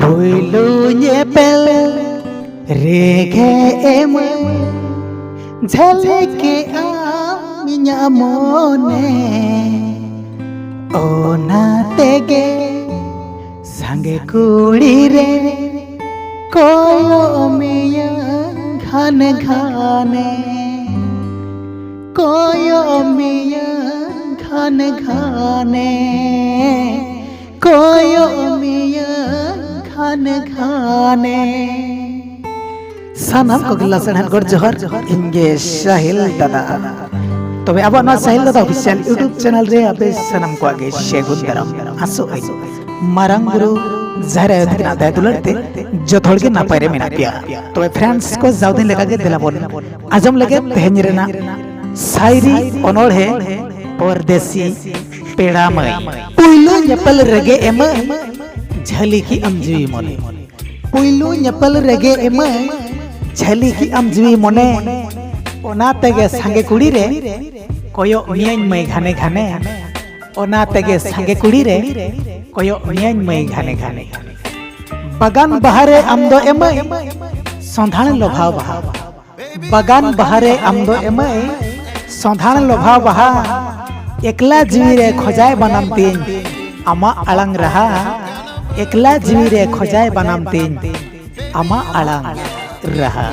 Puylu nyepel rege ema Jhaleke aminya mone Ona tege sange kudi re Koyo miya ghane ghane Koyo miya ghane ghane Koyo miya ghane ghane Sanam ko gila sanam gor johar inge Sahil dada tobe abo na Sahil dada official YouTube channel re abe sanam ko age shegun daram aso ai marang guru zahra yodina dai dularte jothol ge napay re mena pya tobe friends ko jaudin lega ge delabon ajam lege tehni rena sairi onol he pordesi peda mai puylu nyepal rege ema jhali ki amjui mone puylu nyepal rege ema jhali ki amjui mone ona tege sange kudi re koyo miyañ mai ghane ghane ona tege sange kudi re koyo miyañ mai ghane ghane bagan bahare amdo emai sondhan lobha baha bagan bahare amdo emai sondhan lobha baha ekla jiwi re khojay banam tin ama alang raha ekla jiwi re khojay banam tin ama alang raha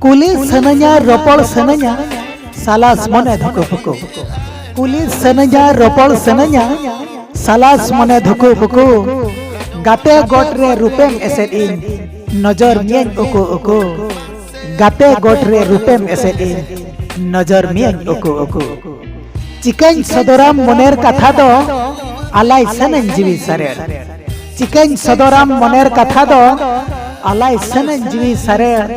kuli sananya ropol sananya salas mone dhuko phuko kuli sananya ropol sananya salas mone dhuko phuko gate gotre rupem eset in nojor miyañ uko uko gate gotre rupem eset in nojor miyañ uko uko chikañ sodoram moner katha do alai sanan jiwi sarer chikañ sodoram moner katha do alai sanan jiwi sarer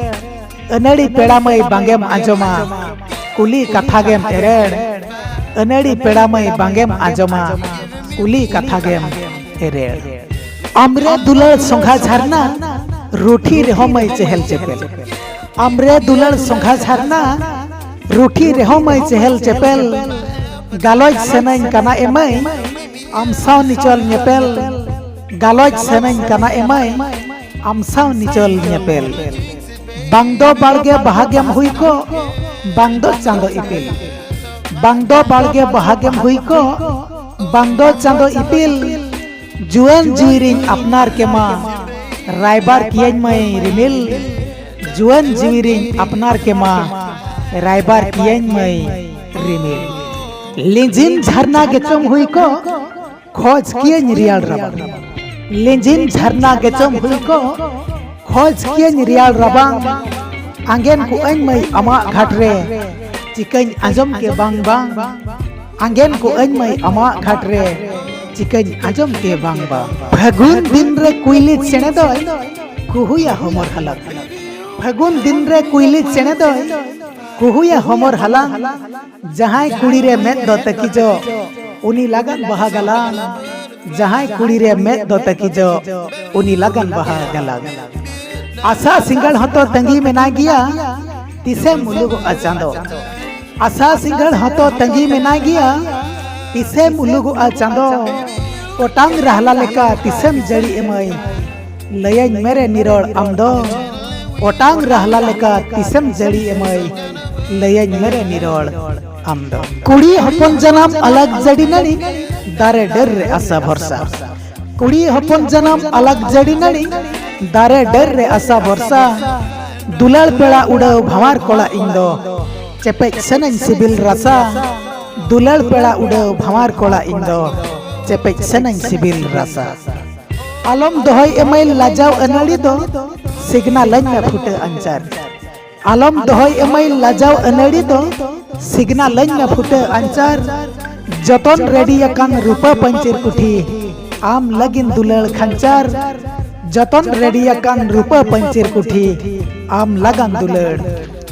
Anadi pedamai bangem anjoma kuli kathagem ered Anadi pedamai bangem anjoma kuli kathagem ered Amre dulal songha jharna ruthi rehomai chehel chepel Amre dulal songha jharna ruthi rehomai chehel chepel Galoj senañ kana emai amsaw nichol nyepel Galoj senañ kana emai amsaw nichol nyepel Bangdo balge bahagem hui ko bangdo chando ipil Bangdo balge bahagem hui ko bangdo chando ipil Juan jiwiring apnar kema raibar kiyañ mai rimil Juan jiwiring apnar kema raibar kiyañ mai rimil Linjin jharna gechom hui ko khoj kiyañ riyal rabang Linjin jharna gechom hui ko khoj kiyañ riyal rabang angen ku añ mai ama ghatre chikañ ajom ke bang bang angen ku añ mai ama ghatre chikañ ajom ke bang bang phagun din re kuilit chene doy kuhuya homor halang phagun din re kuilit chene doy kuhuya homor halang jahay kudi re med do takijo uni lagan baha galang jahay kudi re med do takijo uni lagan baha galang Asa singal hoto tangi mena gya tise mulugu achando Asa singal hoto tangi mena gya tise mulugu achando Otang rahla leka tisem jari emai layañ mere nirol amdo Otang rahla leka tisem jari emai layañ mere nirol amdo Kudi hopon janam alag jari nari dare der re asa bhorsa Kudi hopon janam alag jari nari दारे डर रे आशा भरसा दुलाल पेड़ा उड़ाव भंवर Cola इंदो चेपेच सनन CIBIL रसा दुलाल पेड़ा उड़ाव भंवर Cola इंदो चेपेच सनन CIBIL रसा आलम दोहय amyl लाजाव अनाड़ी दो सिग्ना लñ में फुटे अंचार आलम दोहय एमाइल लाजाव अनाड़ी दो सिग्ना लñ में फुटे अंचार जतन रेडी यकान रूपा पंचेर कुठी आम लगिन दुलाल खंचार जतन रेडियाकान रूपा पंचेर कुठी आम लगान दुलड़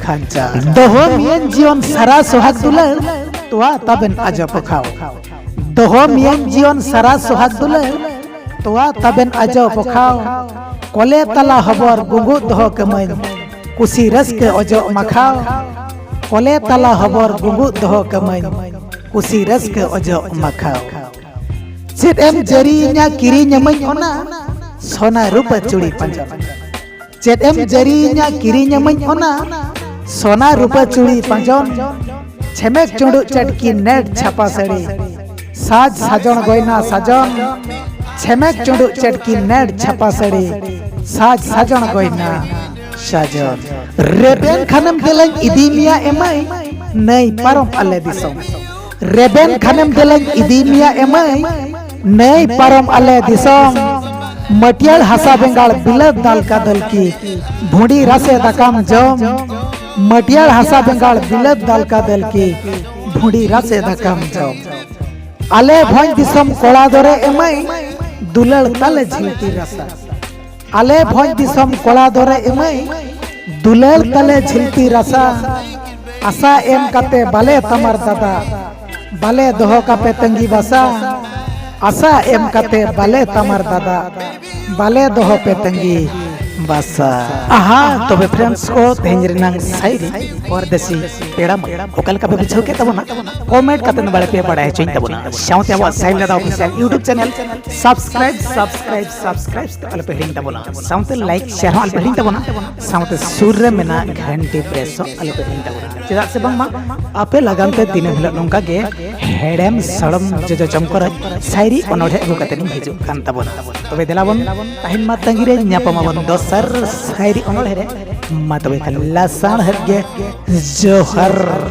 खांचा दोहो मियान जीवन सारा सोहाग दुलड़ तोआ तबन आजो पखाव दोहो मियान जीवन सारा सोहाग दुलड़ तोआ तबन आजो पखाव कोले तला हबर गुंगु दोहो कमन कुसी रस के अजो मखाव कोले तला हबर गुंगु दोहो कमन कुसी रस के अजो मखाव चेत एम जरीना किरिᱧ ओना सोना रूपा चूड़ी पंजन चेत एम जरीना किरिᱧ ओना सोना रूपा चूड़ी पंजन छेमेक चुंडू चटकी नेट छापा सड़ी साज साजन गोयना साजन छेमेक चुंडू चटकी नेट छापा सड़ी साज साजन गोयना साजन रेबेन खानम देलाñ इदी मिया एमाय नै पारम आले दिसम रेबेन खानम देलाñ इदी मिया एमाय नै पारम आले दिसम मटियाल हासा बेंगाल बिलत दाल का दल की भुंडी रासे दाकाम जम मटियाल हासा बेंगाल बिलत दाल का दल की भुंडी रासे दाकाम जम आले भोज दिसम कोड़ा दरे एमाय दुलड़ तले झिलती रसा आले भोज दिसम कोड़ा दरे एमाय दुलड़ तले झिलती रसा आशा एम काते बाले तमार दादा बाले दोहो कापे तंगी बसा आशा एम काते बाले तमार दादा बाले दोहो पे तंगी बसा आहा तबे फ्रेंड्स को तेहन रेनांग साइरी परदेसी पेड़ा ओकल का बिछो के तबना कमेंट कतन बड़े पे पड़ा है चोइन तबना साउते अब साइल दा ऑफिशियल YouTube चैनल सब्सक्राइब अल पे हिंग तबना साउते लाइक शेयर अल पे हिंग तबना साउते सुर रे मेना घंटी प्रेस अल पे हिंग तबना चेदा से बंग आपे लगानते दिन हिल नोंका गे हेडम सड़म जो चमकर साइरी अनोढे अगु कतन हिजु कान तबना तबे देलाबन ताहिन मा तंगी रे न्यापमाबन दोसर साइरी अनोढे रे मा तबे खल्ला साण हगे जोहर।